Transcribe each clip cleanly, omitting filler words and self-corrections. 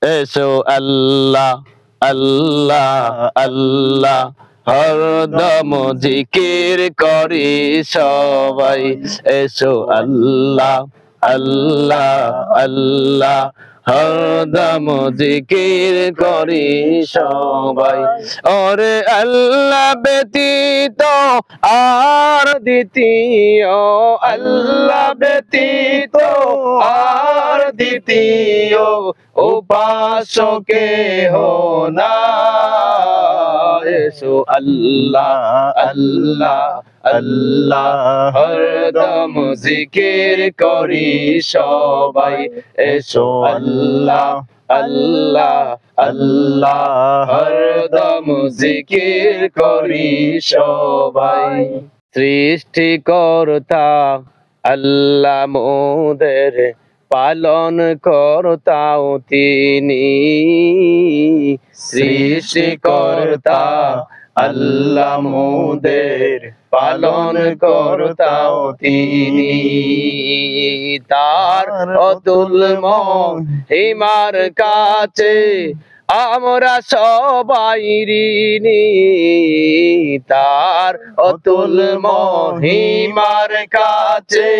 এসো আল্লাহ আল্লাহ আল্লাহ হরদম জিকির করি সবাই এসো আল্লাহ আল্লাহ আল্লাহ হরদম জিকির করি সবাই ওরে আল্লাহ ব্যতীত আর দ্বিতীয় আল্লাহ ব্যতীত আর দ্বিতীয় উপাস্য কেহ নাই এসো আল্লাহ আল্লাহ আল্লাহ হরদম জিকির করি সবাই এসো আল্লাহ আল্লাহ আল্লাহ হরদম জিকির করি সবাই সৃষ্টিকর্তা আল্লাহ মোদের পালন কর্তাও তিনি সৃষ্টিকর্তা আল্লাহ মোদের পালন কর্তাও তিনি তার অতুল মহিমার কাছে আমরা সবাই ঋণী তার অতুল মহিমার কাছে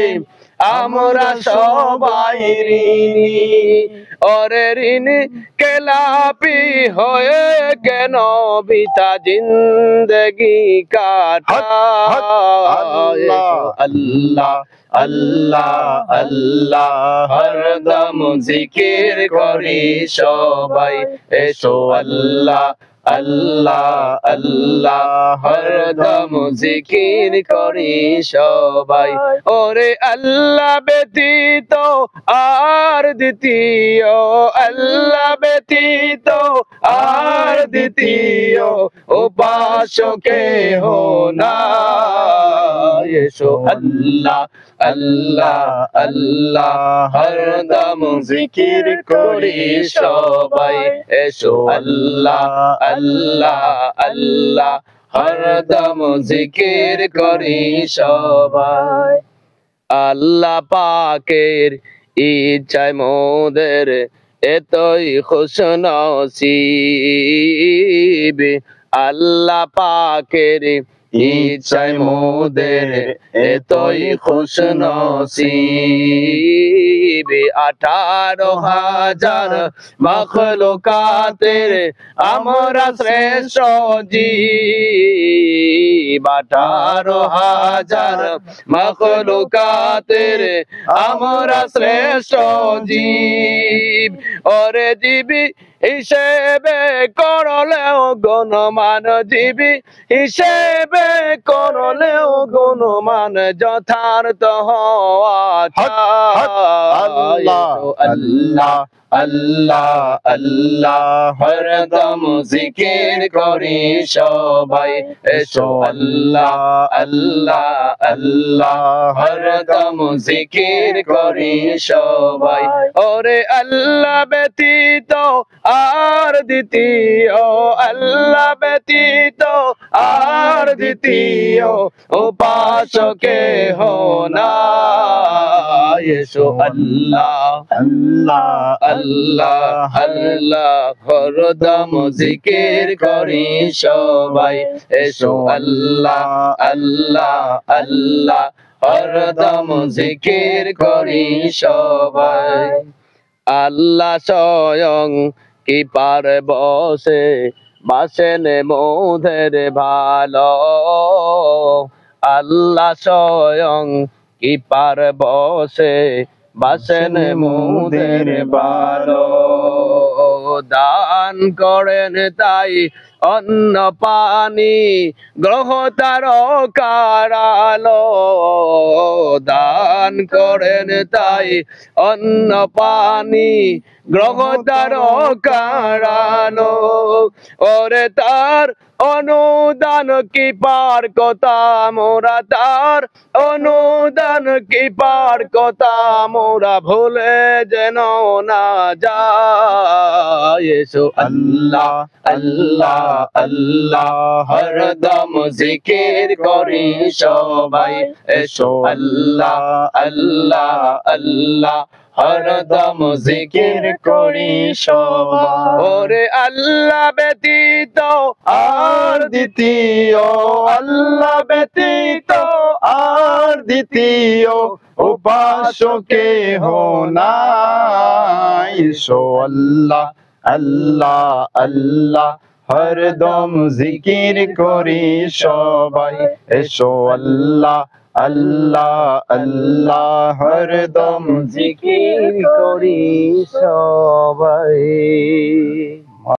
আমরা সবাই ঋণী ওরে ঋণ কেলাপি হয়ে কেন বিতা জিন্দগি কাটায় আল্লাহ আল্লাহ আল্লাহ হরদম জিকির করি সবাই এসো আল্লাহ আল্লাহ আল্লাহ হরদম জিকির করি সবাই ওরে আল্লাহ ব্যতীত আর দ্বিতীয় আল্লাহ ব্যতীত আর দ্বিতীয় উপাস্য কেহ নাই এসো আল্লাহ আল্লাহ আল্লাহ হরদম জিকির করি সবাই এসো আল্লাহ আল্লাহ আল্লাহ হরদম জিকির করি সবাই আল্লাহ পাকের ইচ্ছায় মোদের এতই খুশনসিব আল্লাহ পাকের ইচ্ছায় মোদের এতই খুশনসিব 18,000 মখলুকাতের আমরা শ্রেষ্ঠ জীব 18,000 মখলুকাতের আমরা শ্রেষ্ঠ জীব ওরে জীবী হিসেবে করলেও গুণমান জীবী হিসেবে করলেও গুণমান যথার্থ হওয়া আল্লাহ আল্লাহ আল্লাহ আল্লাহ হরদম জিকির করি সবাই এসো আল্লাহ আল্লাহ আল্লাহ হরদম জিকির করি সবাই ওরে আল্লাহ ব্যতীত আর দ্বিতীয় আল্লাহ ব্যতীত আর দ্বিতীয় উপাস্য কেহ নাই এসো আল্লাহ আল্লাহ আল্লাহ আল্লাহ হরদম জিকির করি সবাই এসো আল্লাহ আল্লাহ আল্লাহ হরদম জিকির করি সবাই আল্লাহ স্বয়ং কি পার বসে বাসেন মোদের ভালো আল্লাহ স্বয়ং কি পার বসে বাসেন মোদের ভালো দান করেন তাই অন্ন পানি গ্রহ তার কারালো দান করেন তাই অন্ন পানি গ্রহ তার কারালো ওরে তার অনুদান কি পার কথা মোরা তার অনুদান কি পার কথা মোরা ভুলে যেন না যায় এসো আল্লাহ আল্লাহ আল্লাহ হরদম জিকির করি সবাই এসো আল্লাহ আল্লাহ আল্লাহ হরদম জিকির করি সবাই। ওরে আল্লাহ ব্যতীত আর দ্বিতীয়, আল্লাহ ব্যতীত আর দ্বিতীয় উপাস্য কেহ নাই। এসো আল্লাহ আল্লাহ আল্লাহ হরদম জিকির করি সবাই। এসো আল্লাহ আল্লাহ আল্লাহ হরদম জিকির করি সবাই।